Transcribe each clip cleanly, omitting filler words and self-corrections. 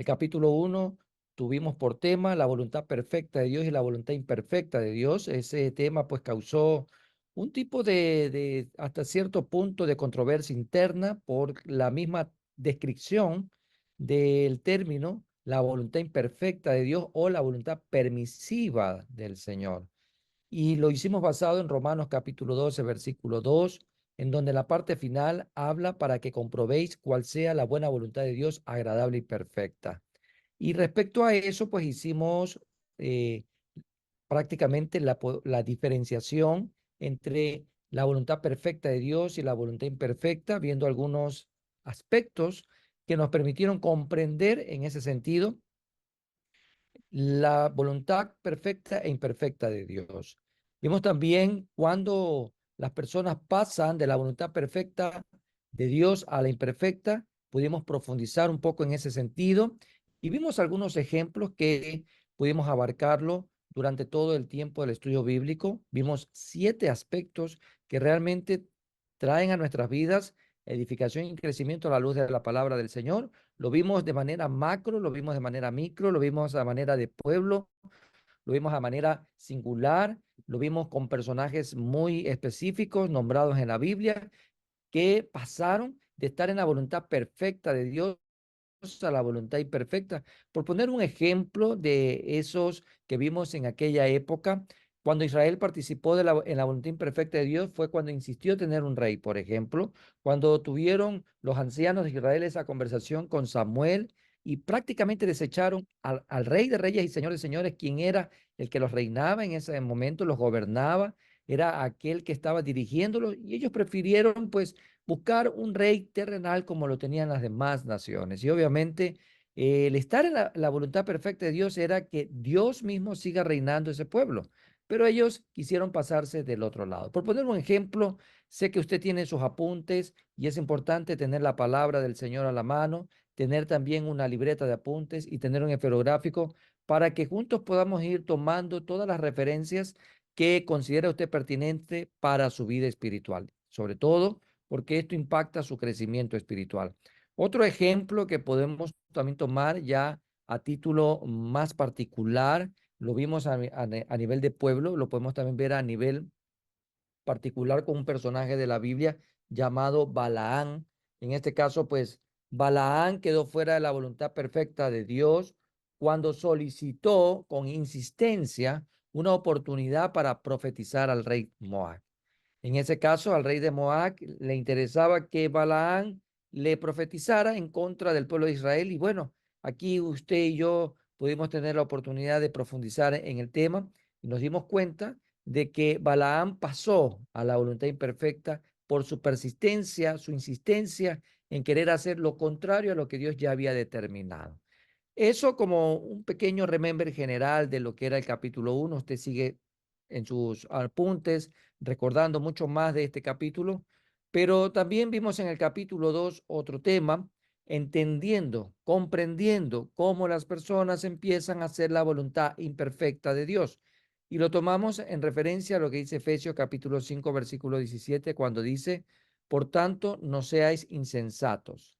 capítulo 1 tuvimos por tema la voluntad perfecta de Dios y la voluntad imperfecta de Dios. Ese tema pues causó un tipo de hasta cierto punto de controversia interna por la misma descripción del término la voluntad imperfecta de Dios o la voluntad permisiva del Señor. Y lo hicimos basado en Romanos capítulo 12, versículo 2, en donde la parte final habla para que comprobéis cuál sea la buena voluntad de Dios, agradable y perfecta. Y respecto a eso, pues hicimos eh, prácticamente la diferenciación entre la voluntad perfecta de Dios y la voluntad imperfecta, viendo algunos aspectos que nos permitieron comprender en ese sentido la voluntad perfecta e imperfecta de Dios. Vimos también cuando las personas pasan de la voluntad perfecta de Dios a la imperfecta, pudimos profundizar un poco en ese sentido y vimos algunos ejemplos que pudimos abarcarlo durante todo el tiempo del estudio bíblico. Vimos 7 aspectos que realmente traen a nuestras vidas edificación y crecimiento a la luz de la palabra del Señor. Lo vimos de manera macro, lo vimos de manera micro, lo vimos a manera de pueblo, lo vimos a manera singular, lo vimos con personajes muy específicos nombrados en la Biblia que pasaron de estar en la voluntad perfecta de Dios a la voluntad imperfecta. Por poner un ejemplo de esos que vimos en aquella época, cuando Israel participó en la voluntad imperfecta de Dios, fue cuando insistió tener un rey, por ejemplo, cuando tuvieron los ancianos de Israel esa conversación con Samuel y prácticamente desecharon al rey de reyes y señor de señores, quien era el que los reinaba en ese momento, los gobernaba, era aquel que estaba dirigiéndolos y ellos prefirieron pues buscar un rey terrenal como lo tenían las demás naciones. Y obviamente el estar en la voluntad perfecta de Dios era que Dios mismo siga reinando ese pueblo, pero ellos quisieron pasarse del otro lado. Por poner un ejemplo, sé que usted tiene sus apuntes y es importante tener la palabra del Señor a la mano, tener también una libreta de apuntes y tener un esferográfico para que juntos podamos ir tomando todas las referencias que considera usted pertinente para su vida espiritual. Sobre todo, porque esto impacta su crecimiento espiritual. Otro ejemplo que podemos también tomar ya a título más particular, lo vimos a nivel de pueblo, lo podemos también ver a nivel particular con un personaje de la Biblia llamado Balaán. En este caso, pues Balaán quedó fuera de la voluntad perfecta de Dios cuando solicitó con insistencia una oportunidad para profetizar al rey Moab. En ese caso, al rey de Moab le interesaba que Balaán le profetizara en contra del pueblo de Israel. Y bueno, aquí usted y yo pudimos tener la oportunidad de profundizar en el tema y nos dimos cuenta de que Balaán pasó a la voluntad imperfecta por su persistencia, su insistencia en querer hacer lo contrario a lo que Dios ya había determinado. Eso como un pequeño remember general de lo que era el capítulo 1. Usted sigue en sus apuntes recordando mucho más de este capítulo, pero también vimos en el capítulo 2 otro tema, entendiendo, comprendiendo cómo las personas empiezan a hacer la voluntad imperfecta de Dios. Y lo tomamos en referencia a lo que dice Efesios capítulo 5 versículo 17, cuando dice, por tanto, no seáis insensatos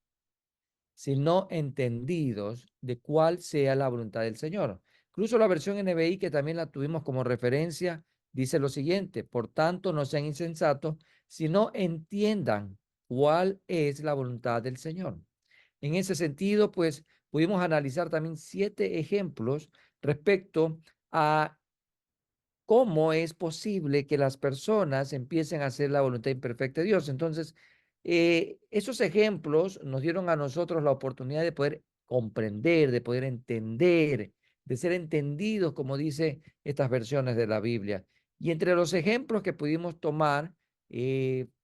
sino entendidos de cuál sea la voluntad del Señor. Incluso la versión NBI, que también la tuvimos como referencia, dice lo siguiente, por tanto no sean insensatos, sino entiendan cuál es la voluntad del Señor. En ese sentido, pues pudimos analizar también 7 ejemplos respecto a cómo es posible que las personas empiecen a hacer la voluntad imperfecta de Dios. Entonces, esos ejemplos nos dieron a nosotros la oportunidad de poder comprender, de poder entender, de ser entendidos, como dice estas versiones de la Biblia. Y entre los ejemplos que pudimos tomar,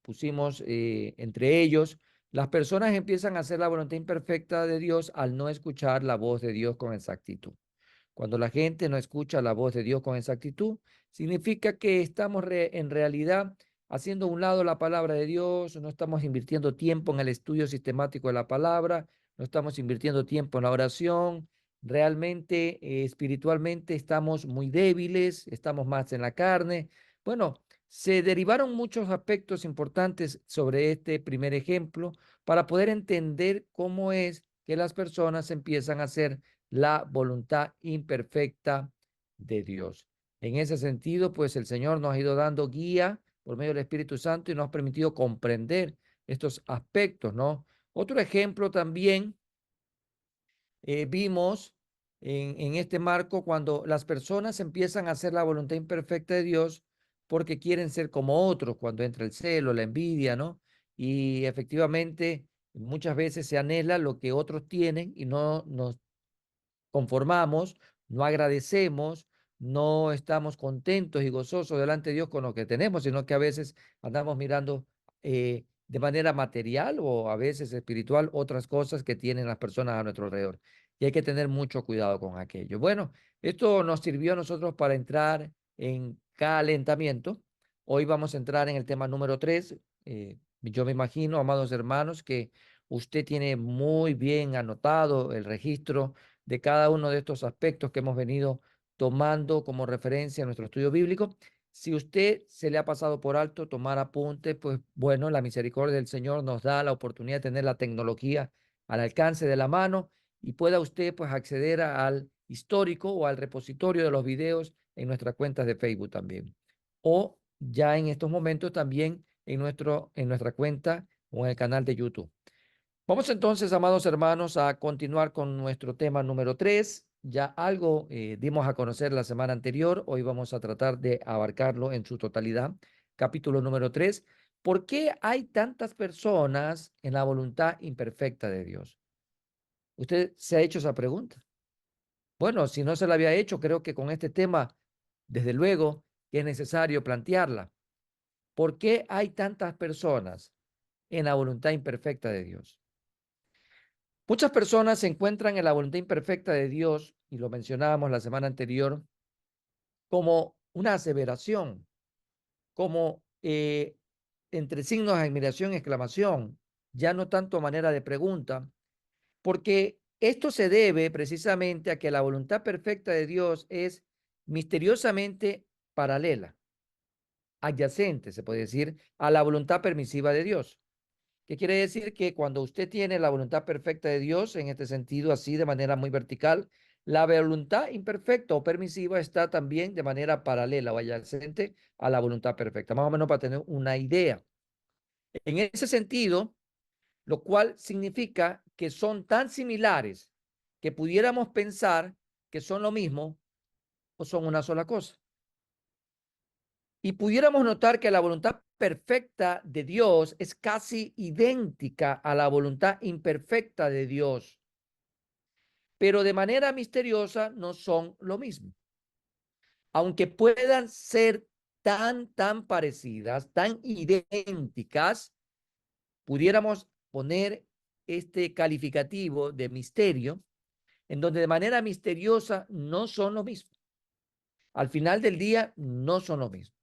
pusimos entre ellos, las personas empiezan a hacer la voluntad imperfecta de Dios al no escuchar la voz de Dios con exactitud. Cuando la gente no escucha la voz de Dios con exactitud, significa que estamos en realidad haciendo a un lado la palabra de Dios, no estamos invirtiendo tiempo en el estudio sistemático de la palabra, no estamos invirtiendo tiempo en la oración, realmente espiritualmente estamos muy débiles, estamos más en la carne. Bueno, se derivaron muchos aspectos importantes sobre este primer ejemplo para poder entender cómo es que las personas empiezan a hacer la voluntad imperfecta de Dios. En ese sentido, pues el Señor nos ha ido dando guía por medio del Espíritu Santo y nos ha permitido comprender estos aspectos, ¿no? Otro ejemplo también vimos en este marco cuando las personas empiezan a hacer la voluntad imperfecta de Dios porque quieren ser como otros, cuando entra el celo, la envidia, ¿no? Y efectivamente muchas veces se anhela lo que otros tienen y no nos conformamos, no agradecemos, no estamos contentos y gozosos delante de Dios con lo que tenemos, sino que a veces andamos mirando de manera material o a veces espiritual otras cosas que tienen las personas a nuestro alrededor. Y hay que tener mucho cuidado con aquello. Bueno, esto nos sirvió a nosotros para entrar en calentamiento. Hoy vamos a entrar en el tema número 3. Yo me imagino, amados hermanos, que usted tiene muy bien anotado el registro de cada uno de estos aspectos que hemos venido tomando como referencia en nuestro estudio bíblico. Si usted se le ha pasado por alto tomar apunte, pues bueno, la misericordia del Señor nos da la oportunidad de tener la tecnología al alcance de la mano y pueda usted pues acceder al histórico o al repositorio de los videos en nuestras cuentas de Facebook también. O ya en estos momentos también en nuestra cuenta o en el canal de YouTube. Vamos entonces, amados hermanos, a continuar con nuestro tema número 3. Ya algo dimos a conocer la semana anterior. Hoy vamos a tratar de abarcarlo en su totalidad. Capítulo número 3. ¿Por qué hay tantas personas en la voluntad imperfecta de Dios? ¿Usted se ha hecho esa pregunta? Bueno, si no se la había hecho, creo que con este tema, desde luego, que es necesario plantearla. ¿Por qué hay tantas personas en la voluntad imperfecta de Dios? Muchas personas se encuentran en la voluntad imperfecta de Dios, y lo mencionábamos la semana anterior, como una aseveración, como entre signos de admiración y exclamación, ya no tanto manera de pregunta, porque esto se debe precisamente a que la voluntad perfecta de Dios es misteriosamente paralela, adyacente, se puede decir, a la voluntad permisiva de Dios. ¿Qué quiere decir? Que cuando usted tiene la voluntad perfecta de Dios, en este sentido, así de manera muy vertical, la voluntad imperfecta o permisiva está también de manera paralela o adyacente a la voluntad perfecta, más o menos para tener una idea. En ese sentido, lo cual significa que son tan similares que pudiéramos pensar que son lo mismo o son una sola cosa. Y pudiéramos notar que la voluntad perfecta de Dios es casi idéntica a la voluntad imperfecta de Dios, pero de manera misteriosa no son lo mismo. Aunque puedan ser tan parecidas, tan idénticas, pudiéramos poner este calificativo de misterio, en donde de manera misteriosa no son lo mismo. Al final del día no son lo mismo.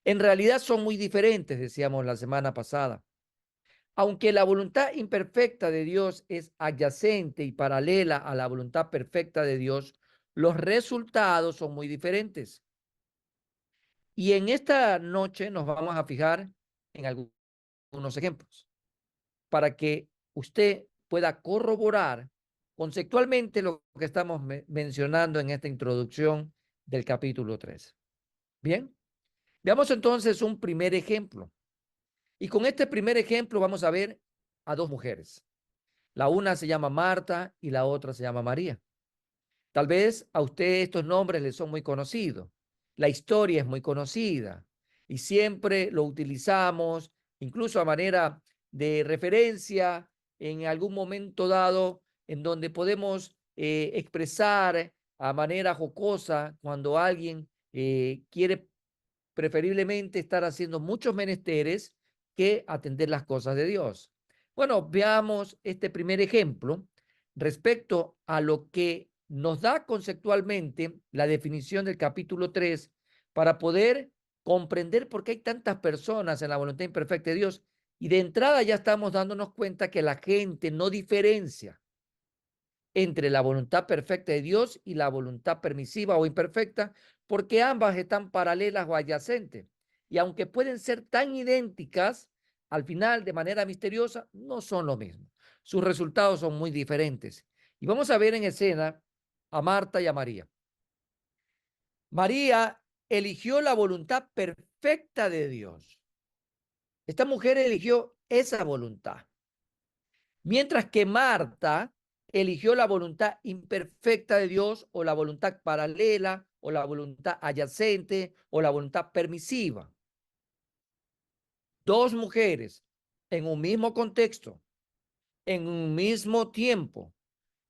En realidad son muy diferentes, decíamos la semana pasada. Aunque la voluntad imperfecta de Dios es adyacente y paralela a la voluntad perfecta de Dios, los resultados son muy diferentes. Y en esta noche nos vamos a fijar en algunos ejemplos para que usted pueda corroborar conceptualmente lo que estamos mencionando en esta introducción del capítulo 3. Bien, veamos entonces un primer ejemplo. Y con este primer ejemplo vamos a ver a dos mujeres. La una se llama Marta y la otra se llama María. Tal vez a usted estos nombres le son muy conocidos. La historia es muy conocida y siempre lo utilizamos, incluso a manera de referencia en algún momento dado, en donde podemos expresar a manera jocosa cuando alguien quiere preferiblemente estar haciendo muchos menesteres que atender las cosas de Dios. Bueno, veamos este primer ejemplo respecto a lo que nos da conceptualmente la definición del capítulo 3 para poder comprender por qué hay tantas personas en la voluntad imperfecta de Dios. Y de entrada ya estamos dándonos cuenta que la gente no diferencia entre la voluntad perfecta de Dios y la voluntad permisiva o imperfecta, porque ambas están paralelas o adyacentes. Y aunque pueden ser tan idénticas, al final, de manera misteriosa, no son lo mismo. Sus resultados son muy diferentes. Y vamos a ver en escena a Marta y a María. María eligió la voluntad perfecta de Dios. Esta mujer eligió esa voluntad. Mientras que Marta eligió la voluntad imperfecta de Dios o la voluntad paralela o la voluntad adyacente o la voluntad permisiva. Dos mujeres en un mismo contexto, en un mismo tiempo,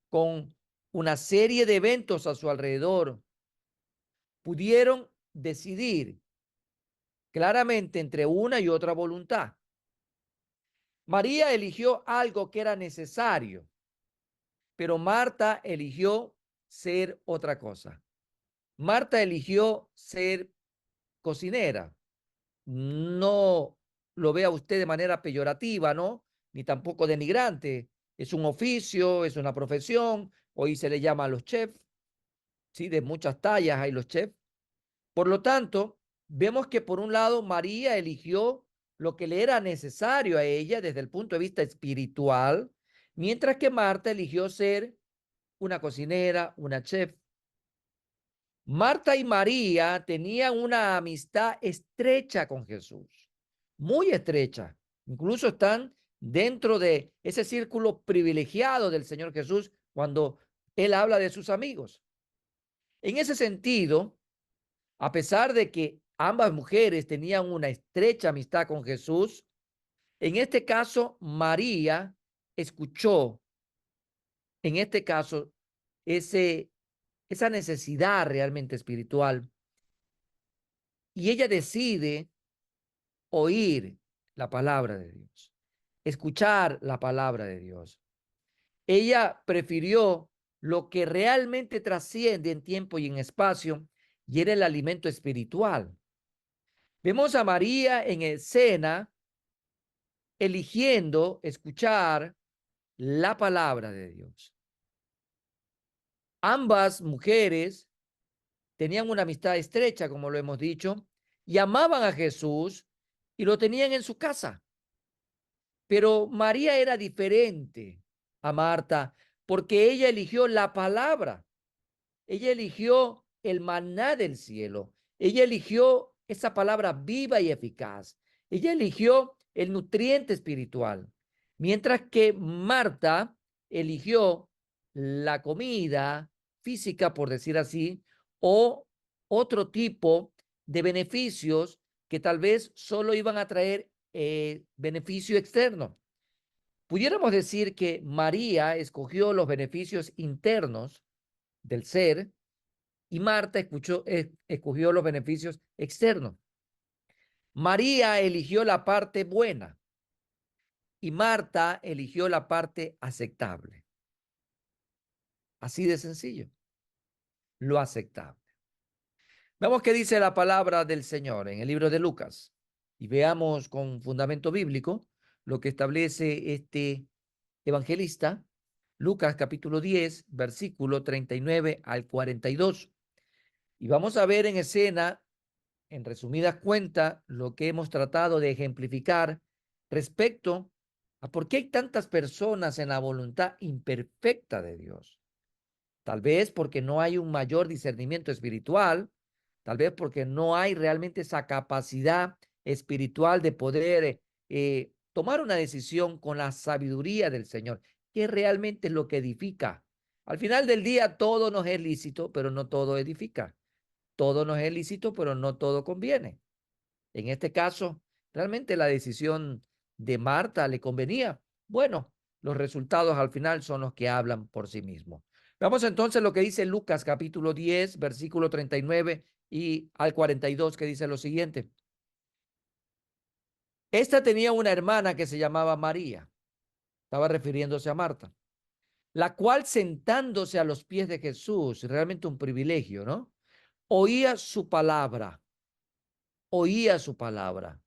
con una serie de eventos a su alrededor, pudieron decidir claramente entre una y otra voluntad. María eligió algo que era necesario, pero Marta eligió ser otra cosa. Marta eligió ser cocinera. No lo vea usted de manera peyorativa, ¿no? Ni tampoco denigrante. Es un oficio, es una profesión. Hoy se le llama a los chefs, ¿sí? De muchas tallas hay los chefs. Por lo tanto, vemos que por un lado María eligió lo que le era necesario a ella desde el punto de vista espiritual, mientras que Marta eligió ser una cocinera, una chef. Marta y María tenían una amistad estrecha con Jesús, muy estrecha. Incluso están dentro de ese círculo privilegiado del Señor Jesús cuando Él habla de sus amigos. En ese sentido, a pesar de que ambas mujeres tenían una estrecha amistad con Jesús, en este caso María escuchó, en este caso, esa necesidad realmente espiritual y ella decide oír la palabra de Dios, escuchar la palabra de Dios. Ella prefirió lo que realmente trasciende en tiempo y en espacio y era el alimento espiritual. Vemos a María en escena eligiendo escuchar la palabra de Dios. Ambas mujeres tenían una amistad estrecha, como lo hemos dicho, y amaban a Jesús y lo tenían en su casa. Pero María era diferente a Marta porque ella eligió la palabra. Ella eligió el maná del cielo. Ella eligió esa palabra viva y eficaz. Ella eligió el nutriente espiritual. Mientras que Marta eligió la comida física, por decir así, o otro tipo de beneficios que tal vez solo iban a traer beneficio externo. Pudiéramos decir que María escogió los beneficios internos del ser y Marta escogió los beneficios externos. María eligió la parte buena y Marta eligió la parte aceptable. Así de sencillo, lo aceptable. Veamos qué dice la palabra del Señor en el libro de Lucas y veamos con fundamento bíblico lo que establece este evangelista. Lucas capítulo 10, versículo 39 al 42. Y vamos a ver en escena, en resumidas cuentas, lo que hemos tratado de ejemplificar respecto a por qué hay tantas personas en la voluntad imperfecta de Dios. Tal vez porque no hay un mayor discernimiento espiritual, tal vez porque no hay realmente esa capacidad espiritual de poder tomar una decisión con la sabiduría del Señor, que realmente es lo que edifica. Al final del día todo nos es lícito, pero no todo edifica. Todo nos es lícito, pero no todo conviene. En este caso, realmente la decisión de Marta le convenía. Bueno, los resultados al final son los que hablan por sí mismos. Vamos entonces lo que dice Lucas capítulo 10, versículo 39 y al 42, que dice lo siguiente. Esta tenía una hermana que se llamaba María, estaba refiriéndose a Marta, la cual sentándose a los pies de Jesús, realmente un privilegio, ¿no? Oía su palabra, oía su palabra.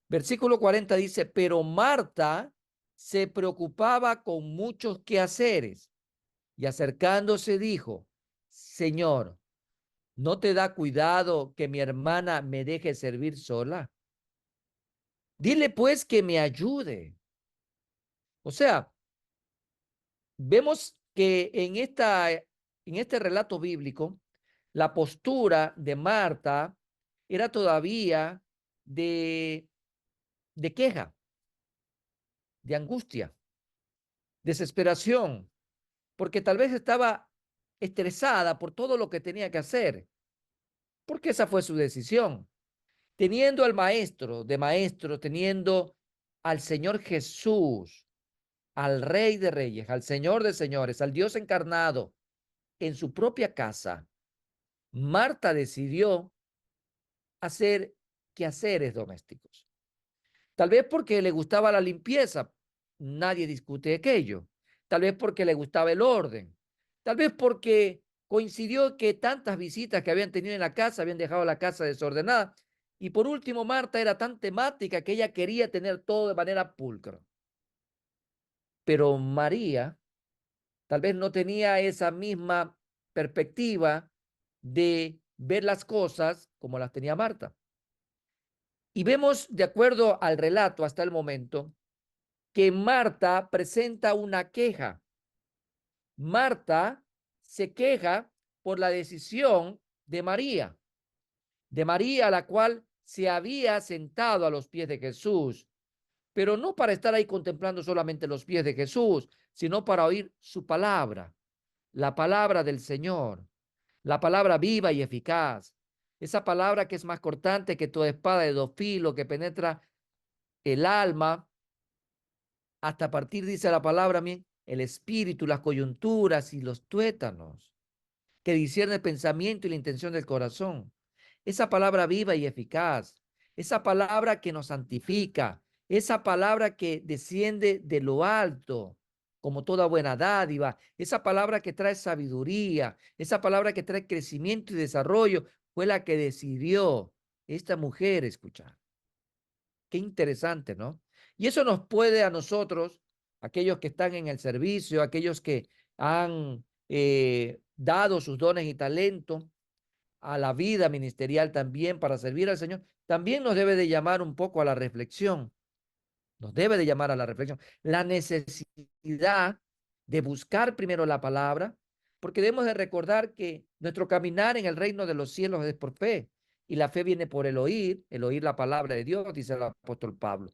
Versículo 40 dice, pero Marta se preocupaba con muchos quehaceres y acercándose dijo, Señor, ¿no te da cuidado que mi hermana me deje servir sola? Dile pues que me ayude. O sea, vemos que en este relato bíblico, la postura de Marta era todavía de, de queja, de angustia, desesperación, porque tal vez estaba estresada por todo lo que tenía que hacer, porque esa fue su decisión. Teniendo al maestro de maestros, teniendo al Señor Jesús, al Rey de Reyes, al Señor de Señores, al Dios encarnado en su propia casa, Marta decidió hacer quehaceres domésticos. Tal vez porque le gustaba la limpieza, nadie discute aquello. Tal vez porque le gustaba el orden. Tal vez porque coincidió que tantas visitas que habían tenido en la casa habían dejado la casa desordenada. Y por último, Marta era tan temática que ella quería tener todo de manera pulcra. Pero María tal vez no tenía esa misma perspectiva de ver las cosas como las tenía Marta. Y vemos, de acuerdo al relato hasta el momento, que Marta presenta una queja. Marta se queja por la decisión de María, la cual se había sentado a los pies de Jesús, pero no para estar ahí contemplando solamente los pies de Jesús, sino para oír su palabra, la palabra del Señor, la palabra viva y eficaz, esa palabra que es más cortante que toda espada de dos filos, que penetra el alma hasta partir, dice la palabra, bien, el espíritu, las coyunturas y los tuétanos, que discierne el pensamiento y la intención del corazón. Esa palabra viva y eficaz, esa palabra que nos santifica, esa palabra que desciende de lo alto, como toda buena dádiva, esa palabra que trae sabiduría, esa palabra que trae crecimiento y desarrollo, fue la que decidió esta mujer escuchar. Qué interesante, ¿no? Y eso nos puede a nosotros, aquellos que están en el servicio, aquellos que han dado sus dones y talentos a la vida ministerial también para servir al Señor, también nos debe de llamar un poco a la reflexión, nos debe de llamar a la reflexión, la necesidad de buscar primero la palabra, porque debemos de recordar que nuestro caminar en el reino de los cielos es por fe, y la fe viene por el oír la palabra de Dios, dice el apóstol Pablo.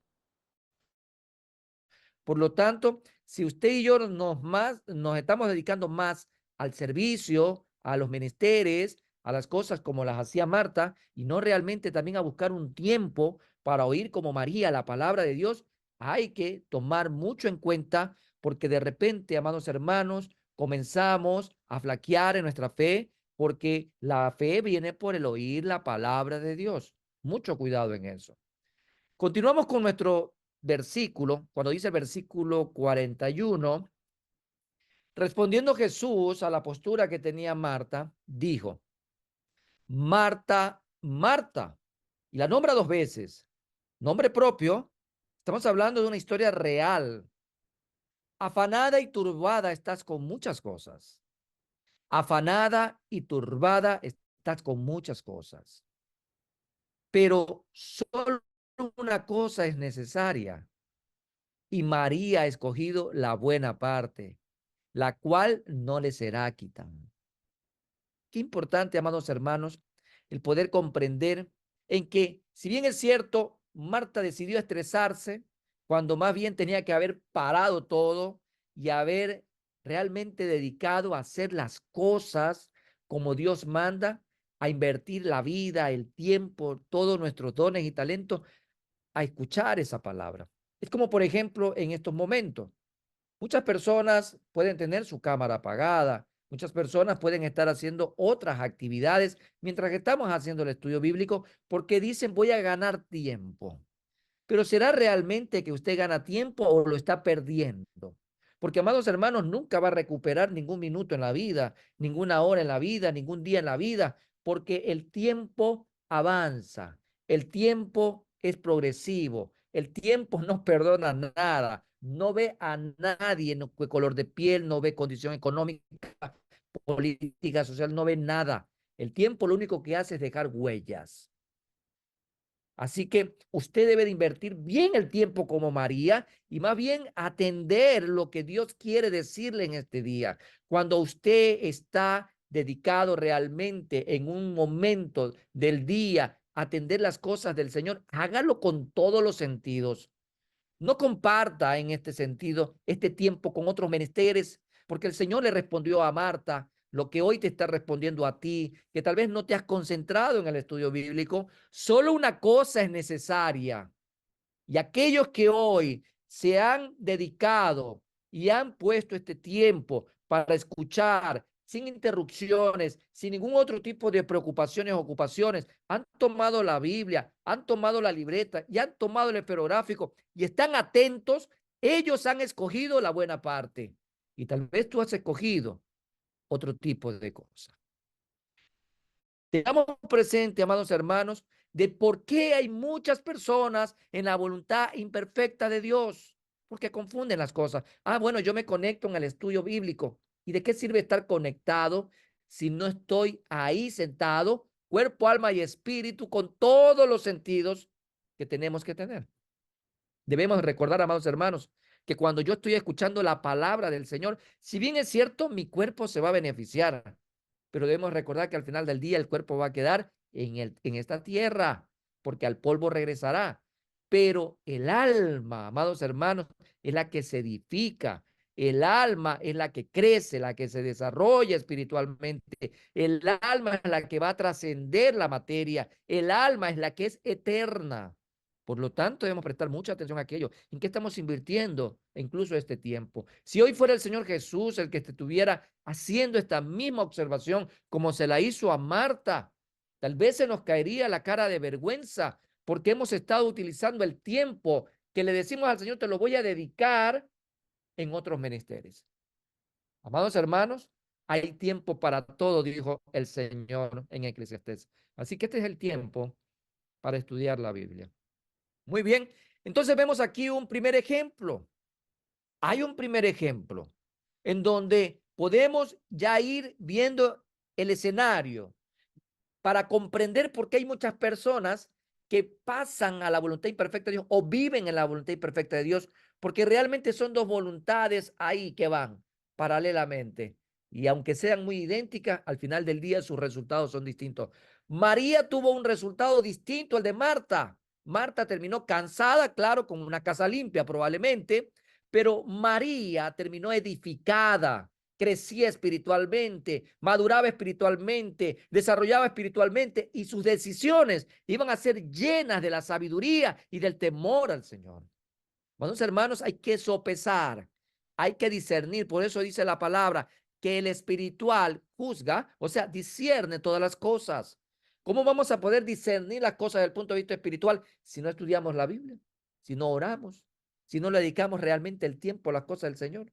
Por lo tanto, si usted y yo nos estamos dedicando más al servicio, a los menesteres, a las cosas como las hacía Marta, y no realmente también a buscar un tiempo para oír como María la palabra de Dios, hay que tomar mucho en cuenta porque de repente, amados hermanos, comenzamos a flaquear en nuestra fe porque la fe viene por el oír la palabra de Dios. Mucho cuidado en eso. Continuamos con nuestro versículo, cuando dice el versículo 41, respondiendo Jesús a la postura que tenía Marta, dijo, Marta, Marta, y la nombra dos veces, nombre propio, estamos hablando de una historia real. Afanada y turbada estás con muchas cosas. Afanada y turbada estás con muchas cosas. Pero solo una cosa es necesaria. Y María ha escogido la buena parte, la cual no le será quitada. Qué importante, amados hermanos, el poder comprender en que, si bien es cierto, Marta decidió estresarse cuando más bien tenía que haber parado todo y haber realmente dedicado a hacer las cosas como Dios manda, a invertir la vida, el tiempo, todos nuestros dones y talentos, a escuchar esa palabra. Es como, por ejemplo, en estos momentos. Muchas personas pueden tener su cámara apagada, muchas personas pueden estar haciendo otras actividades mientras que estamos haciendo el estudio bíblico porque dicen voy a ganar tiempo. Pero ¿será realmente que usted gana tiempo o lo está perdiendo? Porque, amados hermanos, nunca va a recuperar ningún minuto en la vida, ninguna hora en la vida, ningún día en la vida, porque el tiempo avanza, el tiempo es progresivo, el tiempo no perdona nada, no ve a nadie en qué color de piel, no ve condición económica, política, social, no ve nada. El tiempo lo único que hace es dejar huellas. Así que usted debe de invertir bien el tiempo como María y más bien atender lo que Dios quiere decirle en este día. Cuando usted está dedicado realmente en un momento del día a atender las cosas del Señor, hágalo con todos los sentidos. No comparta en este sentido este tiempo con otros menesteres, porque el Señor le respondió a Marta lo que hoy te está respondiendo a ti, que tal vez no te has concentrado en el estudio bíblico. Solo una cosa es necesaria. Y aquellos que hoy se han dedicado y han puesto este tiempo para escuchar sin interrupciones, sin ningún otro tipo de preocupaciones o ocupaciones, han tomado la Biblia, han tomado la libreta y han tomado el esperográfico y están atentos, ellos han escogido la buena parte. Y tal vez tú has escogido otro tipo de cosas. Tengamos presente, amados hermanos, de por qué hay muchas personas en la voluntad imperfecta de Dios, porque confunden las cosas. Ah, bueno, yo me conecto en el estudio bíblico. ¿Y de qué sirve estar conectado si no estoy ahí sentado, cuerpo, alma y espíritu, con todos los sentidos que tenemos que tener? Debemos recordar, amados hermanos, que cuando yo estoy escuchando la palabra del Señor, si bien es cierto, mi cuerpo se va a beneficiar, pero debemos recordar que al final del día el cuerpo va a quedar en esta tierra, porque al polvo regresará. Pero el alma, amados hermanos, es la que se edifica. El alma es la que crece, la que se desarrolla espiritualmente. El alma es la que va a trascender la materia. El alma es la que es eterna. Por lo tanto, debemos prestar mucha atención a aquello. ¿En qué estamos invirtiendo incluso este tiempo? Si hoy fuera el Señor Jesús el que estuviera haciendo esta misma observación como se la hizo a Marta, tal vez se nos caería la cara de vergüenza porque hemos estado utilizando el tiempo que le decimos al Señor, te lo voy a dedicar en otros menesteres. Amados hermanos, hay tiempo para todo, dijo el Señor en Eclesiastés. Así que este es el tiempo para estudiar la Biblia. Muy bien, entonces vemos aquí un primer ejemplo. Hay un primer ejemplo en donde podemos ya ir viendo el escenario para comprender por qué hay muchas personas que pasan a la voluntad imperfecta de Dios o viven en la voluntad imperfecta de Dios, porque realmente son dos voluntades ahí que van paralelamente. Y aunque sean muy idénticas, al final del día sus resultados son distintos. María tuvo un resultado distinto al de Marta. Marta terminó cansada, claro, con una casa limpia probablemente, pero María terminó edificada, crecía espiritualmente, maduraba espiritualmente, desarrollaba espiritualmente y sus decisiones iban a ser llenas de la sabiduría y del temor al Señor. Buenos hermanos, hay que sopesar, hay que discernir. Por eso dice la palabra que el espiritual juzga, o sea, discierne todas las cosas. ¿Cómo vamos a poder discernir las cosas desde el punto de vista espiritual si no estudiamos la Biblia, si no oramos, si no le dedicamos realmente el tiempo a las cosas del Señor?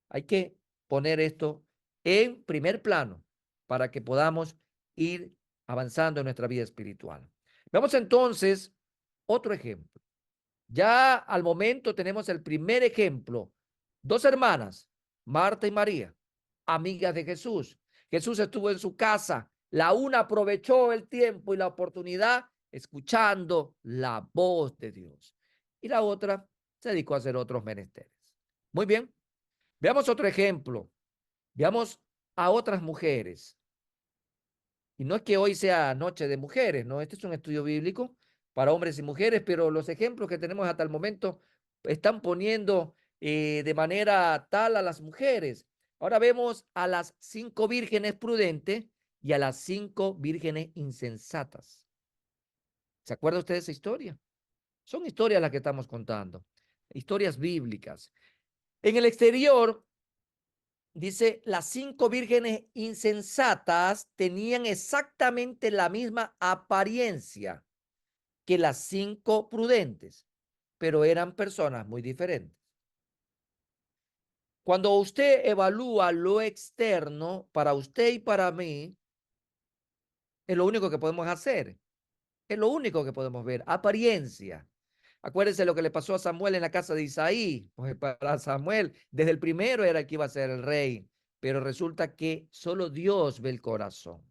Hay que poner esto en primer plano para que podamos ir avanzando en nuestra vida espiritual. Veamos entonces otro ejemplo. Ya al momento tenemos el primer ejemplo. Dos hermanas, Marta y María, amigas de Jesús. Jesús estuvo en su casa. La una aprovechó el tiempo y la oportunidad escuchando la voz de Dios. Y la otra se dedicó a hacer otros menesteres. Muy bien. Veamos otro ejemplo. Veamos a otras mujeres. Y no es que hoy sea noche de mujeres, ¿no? Este es un estudio bíblico para hombres y mujeres, pero los ejemplos que tenemos hasta el momento están poniendo de manera tal a las mujeres. Ahora vemos a las 5 vírgenes prudentes y a las 5 vírgenes insensatas. ¿Se acuerda usted de esa historia? Son historias las que estamos contando, historias bíblicas. En el exterior, dice, las 5 vírgenes insensatas tenían exactamente la misma apariencia que las 5 prudentes, pero eran personas muy diferentes. Cuando usted evalúa lo externo, para usted y para mí, es lo único que podemos hacer. Es lo único que podemos ver, apariencia. Acuérdense lo que le pasó a Samuel en la casa de Isaí. Pues para Samuel, desde el primero era el que iba a ser el rey, pero resulta que solo Dios ve el corazón.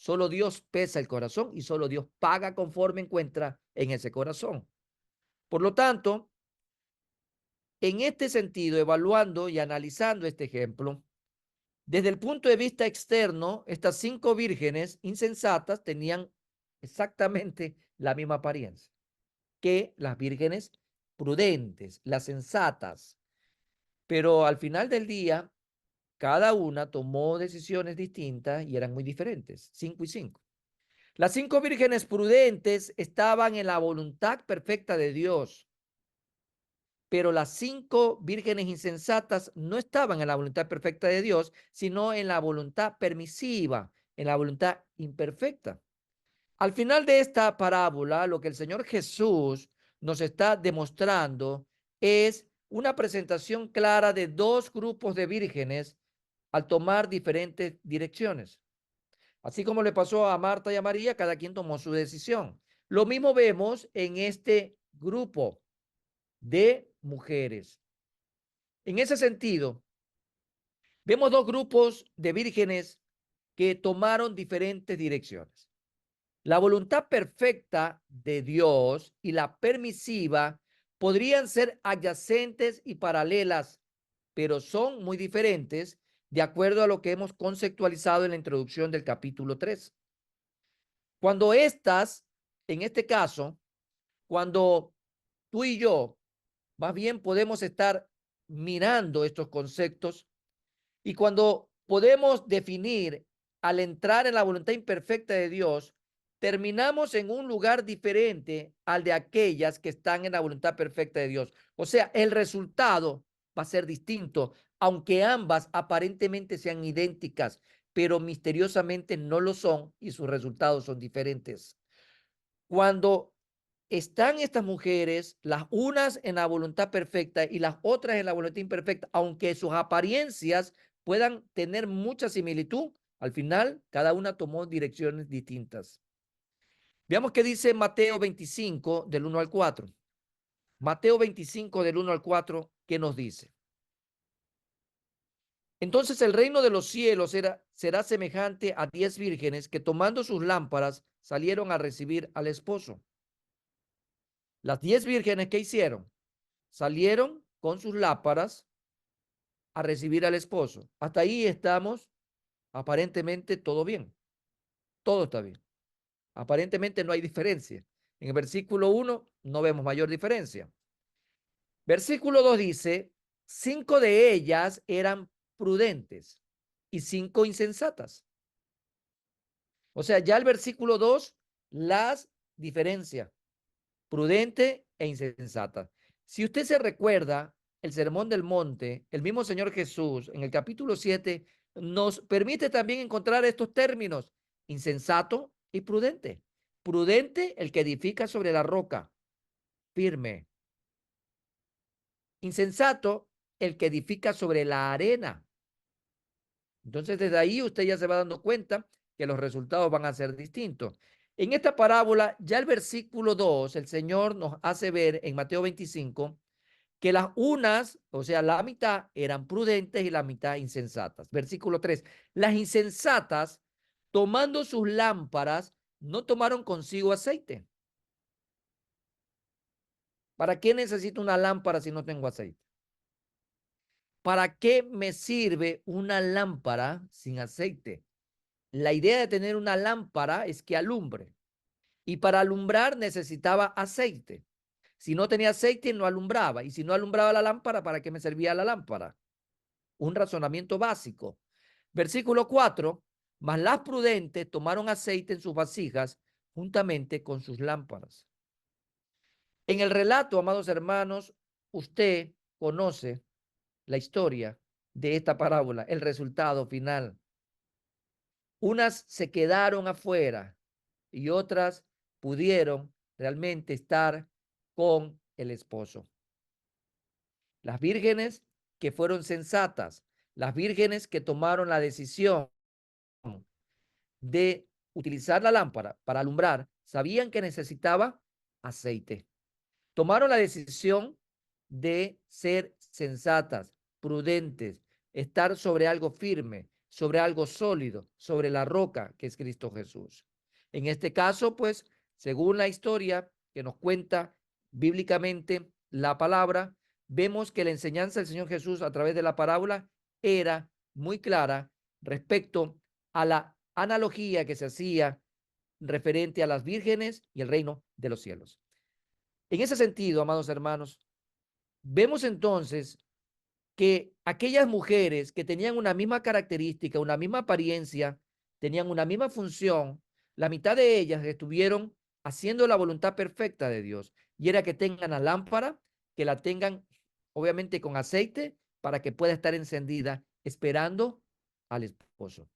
Solo Dios pesa el corazón y solo Dios paga conforme encuentra en ese corazón. Por lo tanto, en este sentido, evaluando y analizando este ejemplo, desde el punto de vista externo, estas 5 vírgenes insensatas tenían exactamente la misma apariencia que las vírgenes prudentes, las sensatas. Pero al final del día, cada una tomó decisiones distintas y eran muy diferentes, 5 y 5. Las 5 vírgenes prudentes estaban en la voluntad perfecta de Dios, pero las 5 vírgenes insensatas no estaban en la voluntad perfecta de Dios, sino en la voluntad permisiva, en la voluntad imperfecta. Al final de esta parábola, lo que el Señor Jesús nos está demostrando es una presentación clara de 2 grupos de vírgenes al tomar diferentes direcciones. Así como le pasó a Marta y a María, cada quien tomó su decisión. Lo mismo vemos en este grupo de mujeres. En ese sentido, vemos 2 grupos de vírgenes que tomaron diferentes direcciones. La voluntad perfecta de Dios y la permisiva podrían ser adyacentes y paralelas, pero son muy diferentes de acuerdo a lo que hemos conceptualizado en la introducción del capítulo 3. Cuando estas, en este caso, cuando tú y yo, más bien podemos estar mirando estos conceptos y cuando podemos definir al entrar en la voluntad imperfecta de Dios, terminamos en un lugar diferente al de aquellas que están en la voluntad perfecta de Dios. O sea, el resultado va a ser distinto, aunque ambas aparentemente sean idénticas, pero misteriosamente no lo son y sus resultados son diferentes. Cuando están estas mujeres, las unas en la voluntad perfecta y las otras en la voluntad imperfecta, aunque sus apariencias puedan tener mucha similitud, al final cada una tomó direcciones distintas. Veamos qué dice Mateo 25 del 1 al 4. Mateo 25 del 1 al 4, ¿qué nos dice? Entonces el reino de los cielos será semejante a 10 vírgenes que tomando sus lámparas salieron a recibir al esposo. Las 10 vírgenes, ¿qué hicieron? Salieron con sus lámparas a recibir al esposo. Hasta ahí estamos, aparentemente todo bien, todo está bien. Aparentemente no hay diferencia. En el versículo 1 no vemos mayor diferencia. Versículo 2 dice, 5 de ellas eran prudentes y 5 insensatas. O sea, ya el versículo 2 las diferencia, prudente e insensata. Si usted se recuerda, el Sermón del Monte, el mismo Señor Jesús, en el capítulo 7, nos permite también encontrar estos términos, insensato y prudente. Prudente, el que edifica sobre la roca, firme. Insensato, el que edifica sobre la arena. Entonces, desde ahí usted ya se va dando cuenta que los resultados van a ser distintos. En esta parábola, ya el versículo 2, el Señor nos hace ver en Mateo 25 que las unas, o sea, la mitad eran prudentes y la mitad insensatas. Versículo 3, las insensatas, tomando sus lámparas, no tomaron consigo aceite. ¿Para qué necesito una lámpara si no tengo aceite? ¿Para qué me sirve una lámpara sin aceite? La idea de tener una lámpara es que alumbre. Y para alumbrar necesitaba aceite. Si no tenía aceite, no alumbraba. Y si no alumbraba la lámpara, ¿para qué me servía la lámpara? Un razonamiento básico. Versículo 4, mas las prudentes tomaron aceite en sus vasijas juntamente con sus lámparas. En el relato, amados hermanos, usted conoce la historia de esta parábola, el resultado final. Unas se quedaron afuera y otras pudieron realmente estar con el esposo. Las vírgenes que fueron sensatas, las vírgenes que tomaron la decisión de utilizar la lámpara para alumbrar, sabían que necesitaba aceite. Tomaron la decisión de ser sensatas, prudentes, estar sobre algo firme, sobre algo sólido, sobre la roca que es Cristo Jesús. En este caso, pues, según la historia que nos cuenta bíblicamente la palabra, vemos que la enseñanza del Señor Jesús a través de la parábola era muy clara respecto a la analogía que se hacía referente a las vírgenes y el reino de los cielos. En ese sentido, amados hermanos, vemos entonces que aquellas mujeres que tenían una misma característica, una misma apariencia, tenían una misma función, la mitad de ellas estuvieron haciendo la voluntad perfecta de Dios, y era que tengan la lámpara, que la tengan obviamente con aceite para que pueda estar encendida esperando al esposo.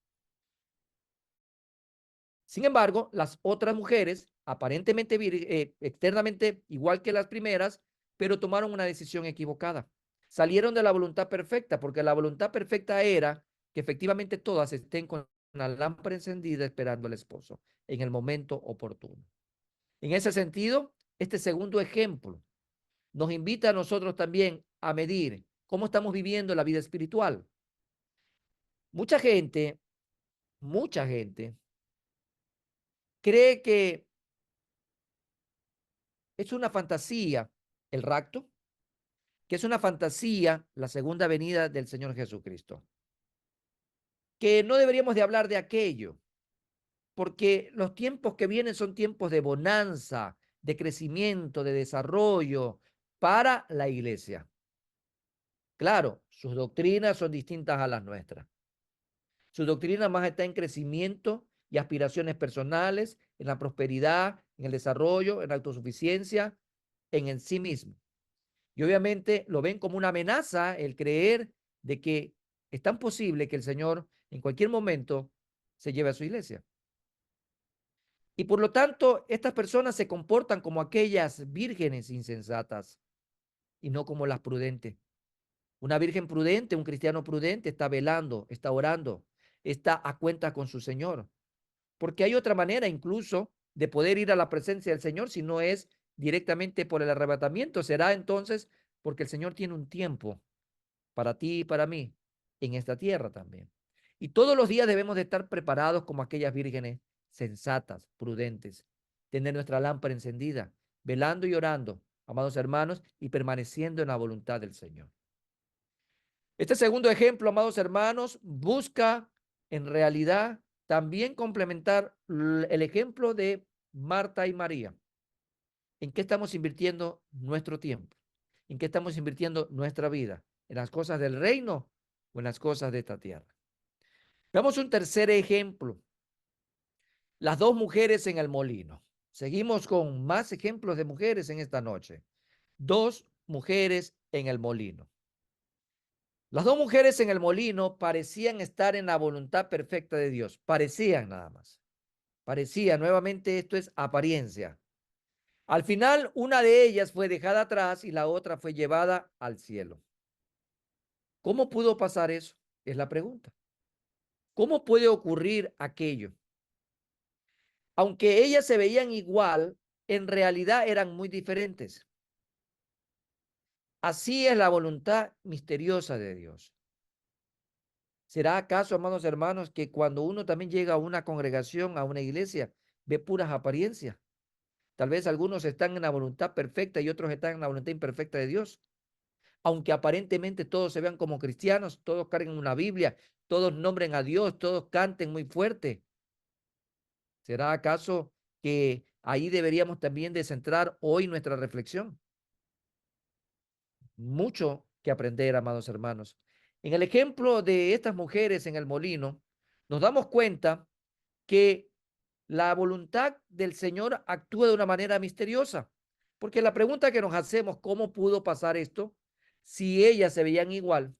Sin embargo, las otras mujeres, aparentemente externamente igual que las primeras, pero tomaron una decisión equivocada. Salieron de la voluntad perfecta, porque la voluntad perfecta era que efectivamente todas estén con la lámpara encendida esperando al esposo en el momento oportuno. En ese sentido, este segundo ejemplo nos invita a nosotros también a medir cómo estamos viviendo la vida espiritual. Mucha gente cree que es una fantasía el rapto, que es una fantasía la segunda venida del Señor Jesucristo, que no deberíamos de hablar de aquello, porque los tiempos que vienen son tiempos de bonanza, de crecimiento, de desarrollo para la iglesia. Claro, sus doctrinas son distintas a las nuestras. Su doctrina más está en crecimiento y aspiraciones personales, en la prosperidad, en el desarrollo, en la autosuficiencia, en el sí mismo. Y obviamente lo ven como una amenaza el creer de que es tan posible que el Señor en cualquier momento se lleve a su iglesia. Y por lo tanto, estas personas se comportan como aquellas vírgenes insensatas y no como las prudentes. Una virgen prudente, un cristiano prudente está velando, está orando, está a cuenta con su Señor. Porque hay otra manera incluso de poder ir a la presencia del Señor si no es directamente por el arrebatamiento. Será entonces porque el Señor tiene un tiempo para ti y para mí en esta tierra también. Y todos los días debemos de estar preparados como aquellas vírgenes sensatas, prudentes, tener nuestra lámpara encendida, velando y orando, amados hermanos, y permaneciendo en la voluntad del Señor. Este segundo ejemplo, amados hermanos, busca en realidad también complementar el ejemplo de Marta y María. ¿En qué estamos invirtiendo nuestro tiempo? ¿En qué estamos invirtiendo nuestra vida? ¿En las cosas del reino o en las cosas de esta tierra? Veamos un tercer ejemplo. Las dos mujeres en el molino. Seguimos con más ejemplos de mujeres en esta noche. Dos mujeres en el molino. Las dos mujeres en el molino parecían estar en la voluntad perfecta de Dios. Parecían nada más. Parecía, nuevamente esto es apariencia. Al final, una de ellas fue dejada atrás y la otra fue llevada al cielo. ¿Cómo pudo pasar eso? Es la pregunta. ¿Cómo puede ocurrir aquello? Aunque ellas se veían igual, en realidad eran muy diferentes. Así es la voluntad misteriosa de Dios. ¿Será acaso, amados hermanos, que cuando uno también llega a una congregación, a una iglesia, ve puras apariencias? Tal vez algunos están en la voluntad perfecta y otros están en la voluntad imperfecta de Dios. Aunque aparentemente todos se vean como cristianos, todos carguen una Biblia, todos nombren a Dios, todos canten muy fuerte. ¿Será acaso que ahí deberíamos también de centrar hoy nuestra reflexión? Mucho que aprender, amados hermanos. En el ejemplo de estas mujeres en el molino, nos damos cuenta que la voluntad del Señor actúa de una manera misteriosa. Porque la pregunta que nos hacemos, ¿cómo pudo pasar esto? Si ellas se veían igual,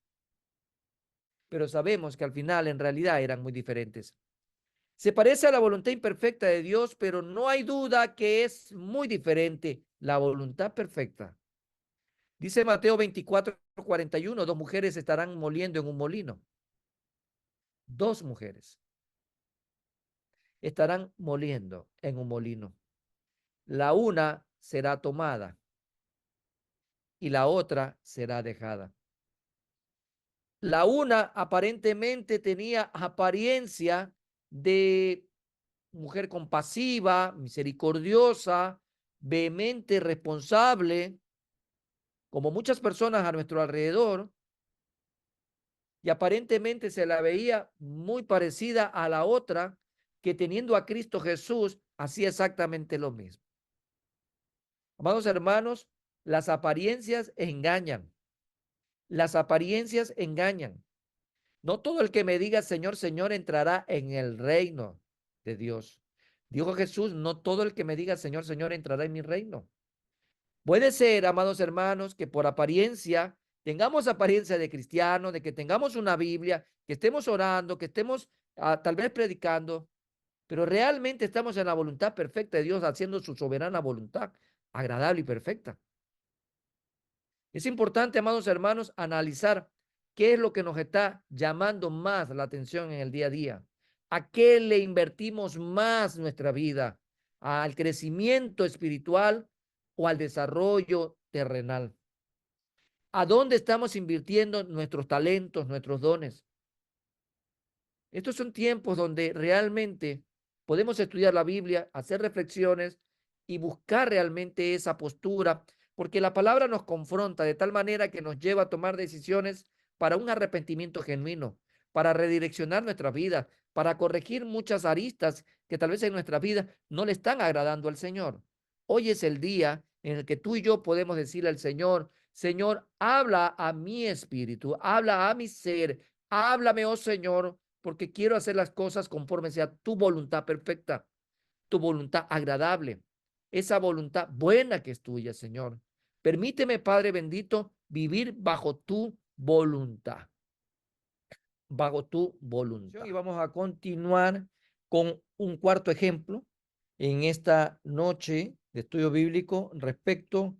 pero sabemos que al final en realidad eran muy diferentes. Se parece a la voluntad imperfecta de Dios, pero no hay duda que es muy diferente la voluntad perfecta. Dice Mateo 24:41, dos mujeres estarán moliendo en un molino. Dos mujeres estarán moliendo en un molino. La una será tomada y la otra será dejada. La una aparentemente tenía apariencia de mujer compasiva, misericordiosa, vehemente, responsable, como muchas personas a nuestro alrededor, y aparentemente se la veía muy parecida a la otra que teniendo a Cristo Jesús hacía exactamente lo mismo. Amados hermanos, las apariencias engañan. Las apariencias engañan. No todo el que me diga Señor, Señor entrará en el reino de Dios. Dijo Jesús, no todo el que me diga Señor, Señor entrará en mi reino. Puede ser, amados hermanos, que por apariencia tengamos apariencia de cristiano, de que tengamos una Biblia, que estemos orando, que estemos tal vez predicando, pero realmente estamos en la voluntad perfecta de Dios, haciendo su soberana voluntad, agradable y perfecta. Es importante, amados hermanos, analizar qué es lo que nos está llamando más la atención en el día a día. ¿A qué le invertimos más nuestra vida? ¿Al crecimiento espiritual o al desarrollo terrenal? ¿A dónde estamos invirtiendo nuestros talentos, nuestros dones? Estos son tiempos donde realmente podemos estudiar la Biblia, hacer reflexiones y buscar realmente esa postura, porque la palabra nos confronta de tal manera que nos lleva a tomar decisiones para un arrepentimiento genuino, para redireccionar nuestra vida, para corregir muchas aristas que tal vez en nuestra vida no le están agradando al Señor. Hoy es el día en el que tú y yo podemos decirle al Señor, Señor, habla a mi espíritu, habla a mi ser, háblame, oh Señor, porque quiero hacer las cosas conforme sea tu voluntad perfecta, tu voluntad agradable, esa voluntad buena que es tuya, Señor. Permíteme, Padre bendito, vivir bajo tu voluntad, bajo tu voluntad. Y vamos a continuar con un cuarto ejemplo en esta noche de estudio bíblico respecto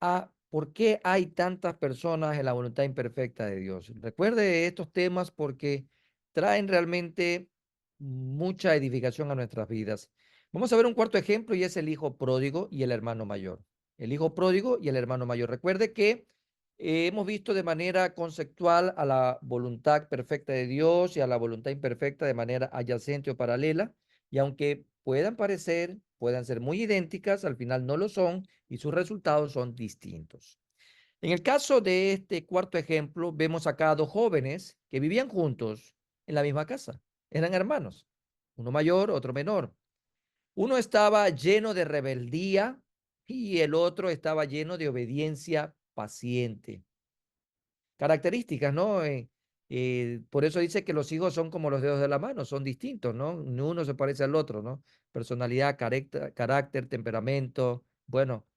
a por qué hay tantas personas en la voluntad imperfecta de Dios. Recuerde estos temas porque traen realmente mucha edificación a nuestras vidas. Vamos a ver un cuarto ejemplo y es el hijo pródigo y el hermano mayor. El hijo pródigo y el hermano mayor. Recuerde que hemos visto de manera conceptual a la voluntad perfecta de Dios y a la voluntad imperfecta de manera adyacente o paralela. Y aunque puedan parecer, puedan ser muy idénticas, al final no lo son y sus resultados son distintos. En el caso de este cuarto ejemplo, vemos acá a dos jóvenes que vivían juntos en la misma casa. Eran hermanos, uno mayor, otro menor. Uno estaba lleno de rebeldía y el otro estaba lleno de obediencia paciente. Características, ¿no? Por eso dice que los hijos son como los dedos de la mano, son distintos, ¿no? Uno se parece al otro, ¿no? Personalidad, carácter, temperamento, bueno,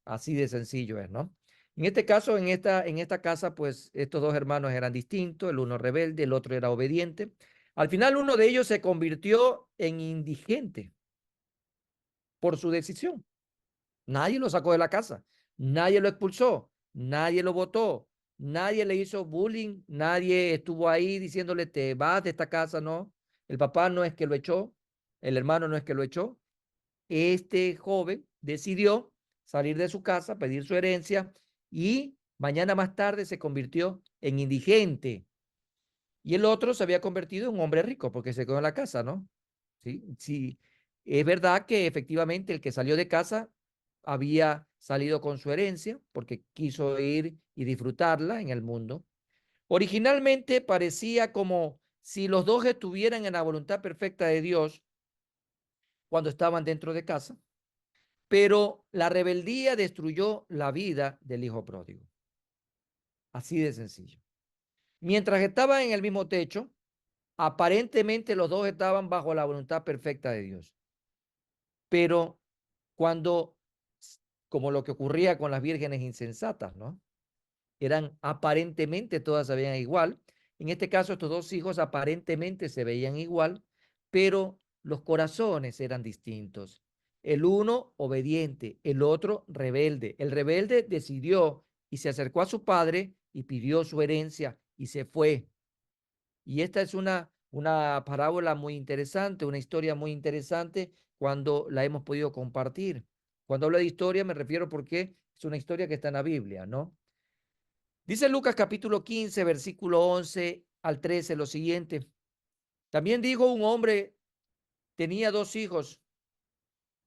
así de sencillo es, ¿no? En este caso, en esta casa, pues estos dos hermanos eran distintos, el uno rebelde, el otro era obediente. Al final, uno de ellos se convirtió en indigente por su decisión. Nadie lo sacó de la casa, nadie lo expulsó, nadie lo votó, nadie le hizo bullying, nadie estuvo ahí diciéndole te vas de esta casa, no. El papá no es que lo echó, el hermano no es que lo echó. Este joven decidió salir de su casa, pedir su herencia y mañana más tarde se convirtió en indigente. Y el otro se había convertido en un hombre rico porque se quedó en la casa, ¿no? Sí, sí. Es verdad que efectivamente el que salió de casa había salido con su herencia porque quiso ir y disfrutarla en el mundo. Originalmente parecía como si los dos estuvieran en la voluntad perfecta de Dios cuando estaban dentro de casa, pero la rebeldía destruyó la vida del hijo pródigo. Así de sencillo. Mientras estaban en el mismo techo, aparentemente los dos estaban bajo la voluntad perfecta de Dios. Pero cuando, como lo que ocurría con las vírgenes insensatas, ¿no? Eran aparentemente todas se veían igual. En este caso, estos dos hijos aparentemente se veían igual, pero los corazones eran distintos. El uno obediente, el otro rebelde. El rebelde decidió y se acercó a su padre y pidió su herencia y se fue. Y esta es una parábola muy interesante, una historia muy interesante cuando la hemos podido compartir. Cuando hablo de historia me refiero porque es una historia que está en la Biblia, ¿no? Dice Lucas capítulo 15, versículo 11 al 13, lo siguiente. También dijo un hombre, tenía 2 hijos,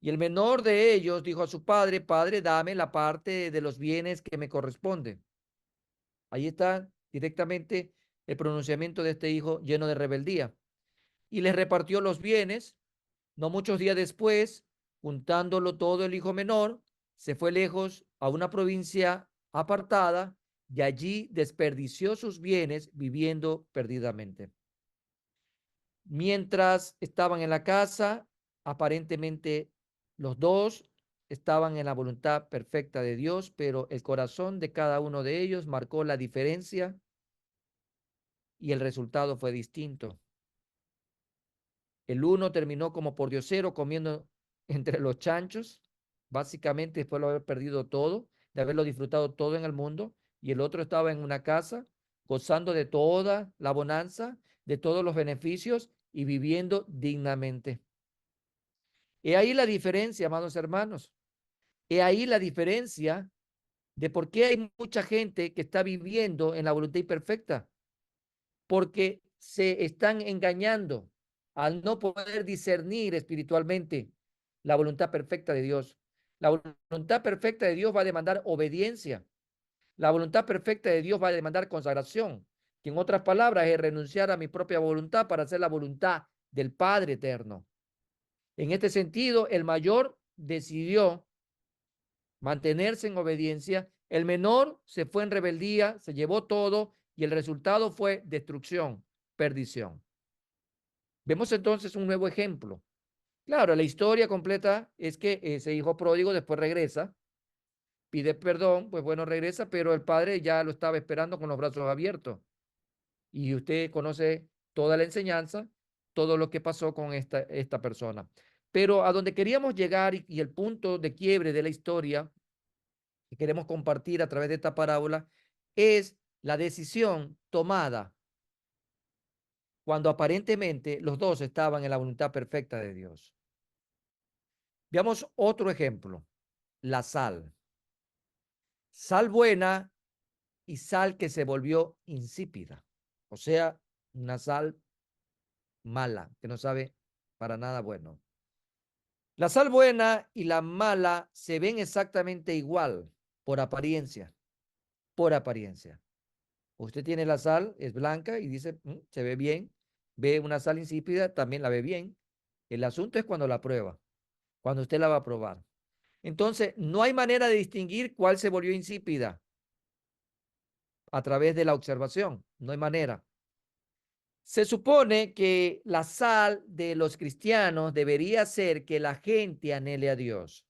y el menor de ellos dijo a su padre, Padre, dame la parte de los bienes que me corresponde. Ahí está directamente el pronunciamiento de este hijo lleno de rebeldía. Y les repartió los bienes. No muchos días después, juntándolo todo el hijo menor, se fue lejos a una provincia apartada y allí desperdició sus bienes viviendo perdidamente. Mientras estaban en la casa, aparentemente los dos estaban en la voluntad perfecta de Dios, pero el corazón de cada uno de ellos marcó la diferencia y el resultado fue distinto. El uno terminó como pordiosero comiendo entre los chanchos, básicamente después de haber perdido todo, de haberlo disfrutado todo en el mundo, y el otro estaba en una casa gozando de toda la bonanza, de todos los beneficios y viviendo dignamente. He ahí la diferencia, amados hermanos. He ahí la diferencia de por qué hay mucha gente que está viviendo en la voluntad imperfecta, porque se están engañando al no poder discernir espiritualmente la voluntad perfecta de Dios. La voluntad perfecta de Dios va a demandar obediencia. La voluntad perfecta de Dios va a demandar consagración, que en otras palabras es renunciar a mi propia voluntad para hacer la voluntad del Padre eterno. En este sentido, el mayor decidió mantenerse en obediencia, el menor se fue en rebeldía, se llevó todo y el resultado fue destrucción, perdición. Vemos entonces un nuevo ejemplo. Claro, la historia completa es que ese hijo pródigo después regresa, pide perdón, pues bueno, regresa, pero el padre ya lo estaba esperando con los brazos abiertos. Y usted conoce toda la enseñanza, todo lo que pasó con esta persona. Pero a donde queríamos llegar y el punto de quiebre de la historia que queremos compartir a través de esta parábola es la decisión tomada cuando aparentemente los dos estaban en la voluntad perfecta de Dios. Veamos otro ejemplo, la sal. Sal buena y sal que se volvió insípida, o sea, una sal mala, que no sabe para nada bueno. La sal buena y la mala se ven exactamente igual por apariencia, por apariencia. Usted tiene la sal, es blanca y dice, se ve bien. Ve una sal insípida, también la ve bien. El asunto es cuando la prueba, cuando usted la va a probar. Entonces, no hay manera de distinguir cuál se volvió insípida a través de la observación. No hay manera. Se supone que la sal de los cristianos debería ser que la gente anhele a Dios.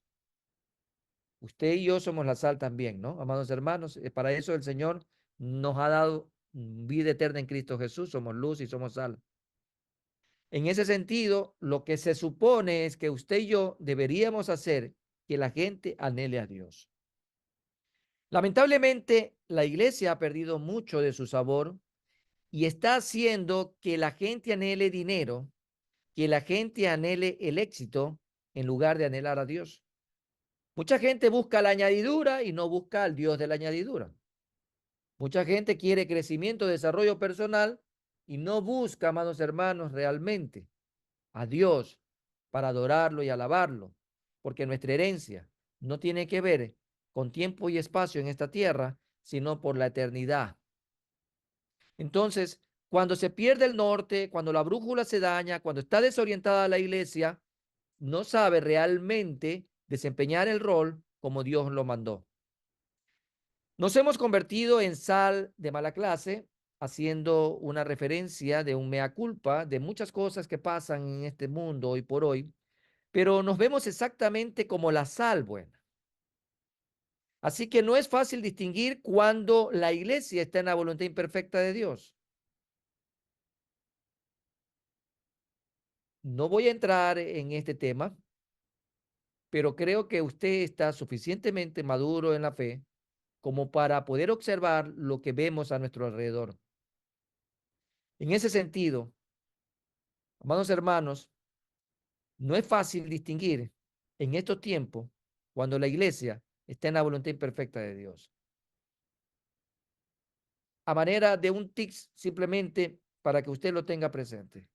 Usted y yo somos la sal también, ¿no? Amados hermanos, para eso el Señor nos ha dado vida eterna en Cristo Jesús. Somos luz y somos sal. En ese sentido, lo que se supone es que usted y yo deberíamos hacer que la gente anhele a Dios. Lamentablemente, la iglesia ha perdido mucho de su sabor y está haciendo que la gente anhele dinero, que la gente anhele el éxito en lugar de anhelar a Dios. Mucha gente busca la añadidura y no busca al Dios de la añadidura. Mucha gente quiere crecimiento, desarrollo personal y no busca, amados hermanos, realmente a Dios para adorarlo y alabarlo, porque nuestra herencia no tiene que ver con tiempo y espacio en esta tierra, sino por la eternidad. Entonces, cuando se pierde el norte, cuando la brújula se daña, cuando está desorientada la iglesia, no sabe realmente desempeñar el rol como Dios lo mandó. Nos hemos convertido en sal de mala clase, haciendo una referencia de un mea culpa de muchas cosas que pasan en este mundo hoy por hoy, pero nos vemos exactamente como la sal buena. Así que no es fácil distinguir cuando la iglesia está en la voluntad imperfecta de Dios. No voy a entrar en este tema, pero creo que usted está suficientemente maduro en la fe como para poder observar lo que vemos a nuestro alrededor. En ese sentido, amados hermanos, no es fácil distinguir en estos tiempos cuando la iglesia está en la voluntad imperfecta de Dios. a manera de un tips simplemente para que usted lo tenga presente.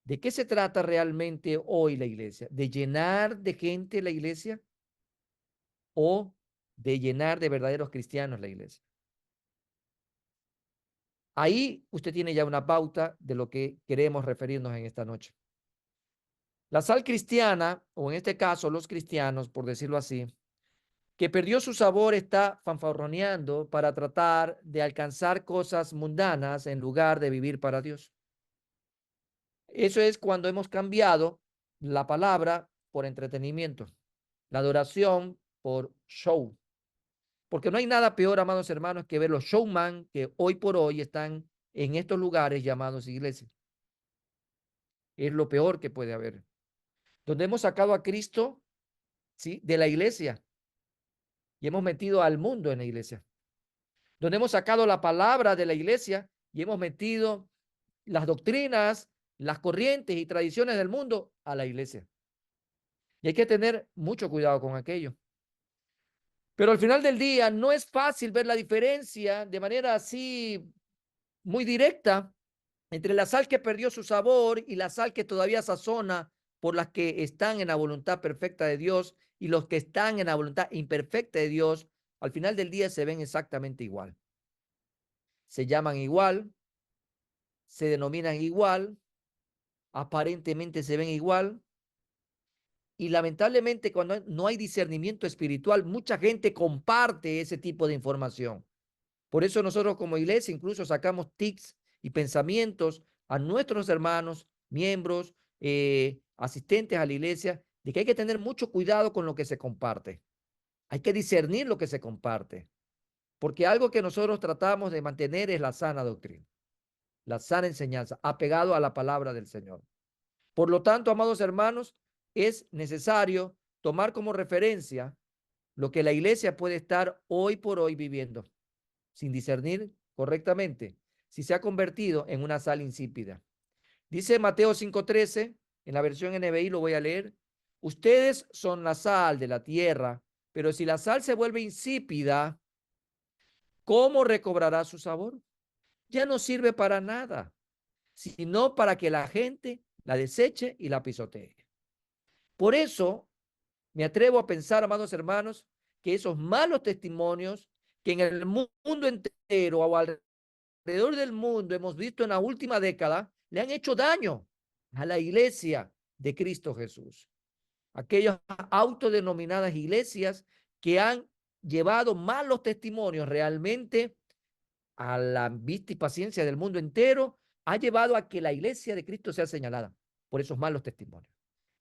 ¿De qué se trata realmente hoy la iglesia? ¿De llenar de gente la iglesia o de llenar de verdaderos cristianos la iglesia? Ahí usted tiene ya una pauta de lo que queremos referirnos en esta noche. La sal cristiana, o en este caso los cristianos, por decirlo así, que perdió su sabor, está fanfarroneando para tratar de alcanzar cosas mundanas en lugar de vivir para Dios. Eso es cuando hemos cambiado la palabra por entretenimiento, la adoración por show. Porque no hay nada peor, amados hermanos, que ver los showman que hoy por hoy están en estos lugares llamados iglesias. Es lo peor que puede haber. Donde hemos sacado a Cristo, ¿sí?, de la iglesia y hemos metido al mundo en la iglesia. Donde hemos sacado la palabra de la iglesia y hemos metido las doctrinas, las corrientes y tradiciones del mundo a la iglesia. Y hay que tener mucho cuidado con aquello. Pero al final del día no es fácil ver la diferencia de manera así muy directa entre la sal que perdió su sabor y la sal que todavía sazona por las que están en la voluntad perfecta de Dios y los que están en la voluntad imperfecta de Dios. Al final del día se ven exactamente igual. Se llaman igual, se denominan igual, aparentemente se ven igual. Y lamentablemente cuando no hay discernimiento espiritual, mucha gente comparte ese tipo de información. Por eso nosotros como iglesia incluso sacamos tics y pensamientos a nuestros hermanos, miembros, asistentes a la iglesia, de que hay que tener mucho cuidado con lo que se comparte. Hay que discernir lo que se comparte. Porque algo que nosotros tratamos de mantener es la sana doctrina, la sana enseñanza, apegado a la palabra del Señor. Por lo tanto, amados hermanos, es necesario tomar como referencia lo que la iglesia puede estar hoy por hoy viviendo, sin discernir correctamente, si se ha convertido en una sal insípida. Dice Mateo 5:13, en la versión NBI lo voy a leer: ustedes son la sal de la tierra, pero si la sal se vuelve insípida, ¿cómo recobrará su sabor? Ya no sirve para nada, sino para que la gente la deseche y la pisotee. Por eso me atrevo a pensar, amados hermanos, que esos malos testimonios que en el mundo entero o alrededor del mundo hemos visto en la última década, le han hecho daño a la iglesia de Cristo Jesús. Aquellas autodenominadas iglesias que han llevado malos testimonios realmente a la vista y paciencia del mundo entero, ha llevado a que la iglesia de Cristo sea señalada por esos malos testimonios.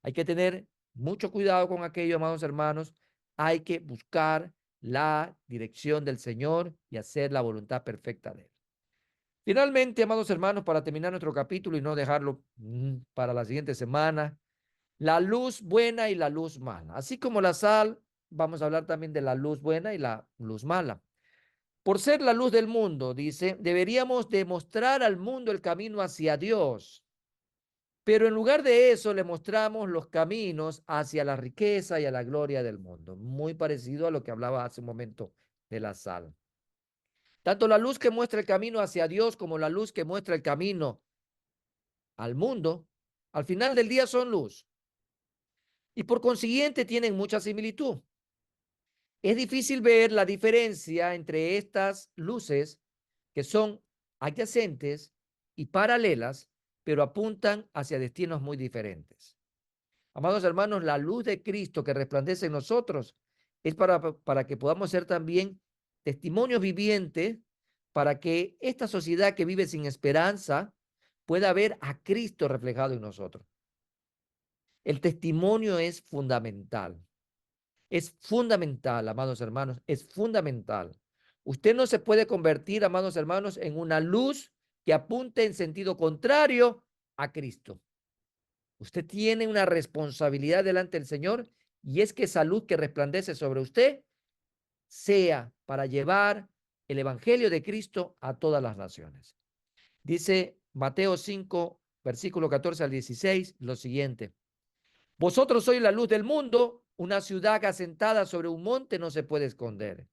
Hay que tener mucho cuidado con aquello, amados hermanos. Hay que buscar la dirección del Señor y hacer la voluntad perfecta de Él. Finalmente, amados hermanos, para terminar nuestro capítulo y no dejarlo para la siguiente semana, la luz buena y la luz mala. Así como la sal, vamos a hablar también de la luz buena y la luz mala. Por ser la luz del mundo, dice, deberíamos demostrar al mundo el camino hacia Dios. Pero en lugar de eso, le mostramos los caminos hacia la riqueza y a la gloria del mundo. Muy parecido a lo que hablaba hace un momento de la sal. Tanto la luz que muestra el camino hacia Dios como la luz que muestra el camino al mundo, al final del día son luz. Y por consiguiente tienen mucha similitud. Es difícil ver la diferencia entre estas luces que son adyacentes y paralelas, pero apuntan hacia destinos muy diferentes. Amados hermanos, la luz de Cristo que resplandece en nosotros es para que podamos ser también testimonios vivientes, para que esta sociedad que vive sin esperanza pueda ver a Cristo reflejado en nosotros. El testimonio es fundamental. Es fundamental, amados hermanos, es fundamental. Usted no se puede convertir, amados hermanos, en una luz que apunte en sentido contrario a Cristo. Usted tiene una responsabilidad delante del Señor y es que esa luz que resplandece sobre usted sea para llevar el evangelio de Cristo a todas las naciones. Dice Mateo 5, versículo 14 al 16, lo siguiente: vosotros sois la luz del mundo, una ciudad asentada sobre un monte no se puede esconder.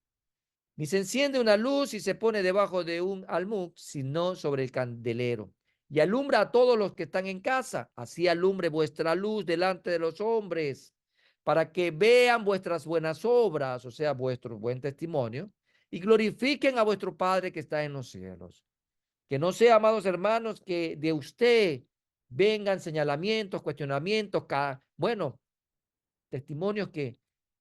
Ni se enciende una luz y se pone debajo de un almud, sino sobre el candelero. Y alumbra a todos los que están en casa. Así alumbre vuestra luz delante de los hombres, para que vean vuestras buenas obras, o sea, vuestro buen testimonio, y glorifiquen a vuestro Padre que está en los cielos. Que no sea, amados hermanos, que de usted vengan señalamientos, cuestionamientos, bueno, testimonios que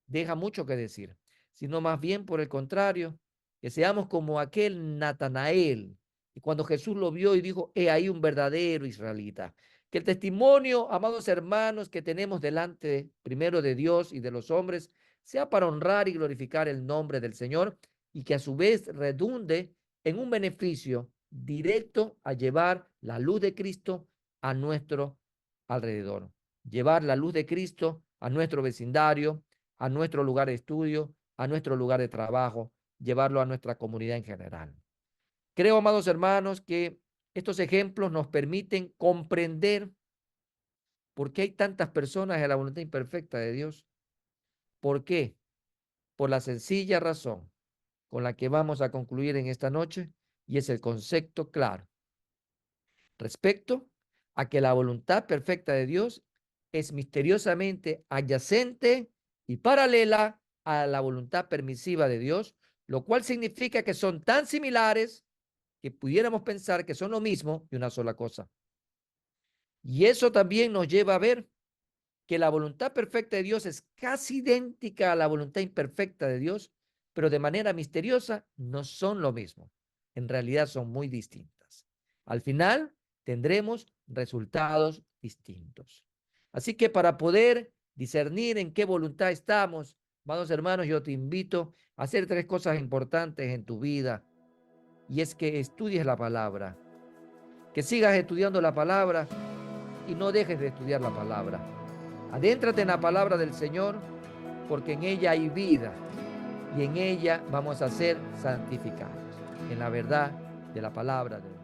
dejan mucho que decir, sino más bien por el contrario, que seamos como aquel Natanael, y cuando Jesús lo vio y dijo, he ahí un verdadero israelita. Que el testimonio, amados hermanos, que tenemos delante primero de Dios y de los hombres, sea para honrar y glorificar el nombre del Señor y que a su vez redunde en un beneficio directo a llevar la luz de Cristo a nuestro alrededor. Llevar la luz de Cristo a nuestro vecindario, a nuestro lugar de estudio, a nuestro lugar de trabajo, llevarlo a nuestra comunidad en general. Creo, amados hermanos, que estos ejemplos nos permiten comprender por qué hay tantas personas en la voluntad imperfecta de Dios. ¿Por qué? Por la sencilla razón con la que vamos a concluir en esta noche, y es el concepto claro respecto a que la voluntad perfecta de Dios es misteriosamente adyacente y paralela a la voluntad permisiva de Dios, lo cual significa que son tan similares que pudiéramos pensar que son lo mismo y una sola cosa. Y eso también nos lleva a ver que la voluntad perfecta de Dios es casi idéntica a la voluntad imperfecta de Dios, pero de manera misteriosa no son lo mismo. En realidad son muy distintas. Al final tendremos resultados distintos. Así que para poder discernir en qué voluntad estamos, amados hermanos, yo te invito a hacer tres cosas importantes en tu vida. Y es que estudies la palabra, que sigas estudiando la palabra y no dejes de estudiar la palabra. Adéntrate en la palabra del Señor, porque en ella hay vida y en ella vamos a ser santificados, en la verdad de la palabra de Dios.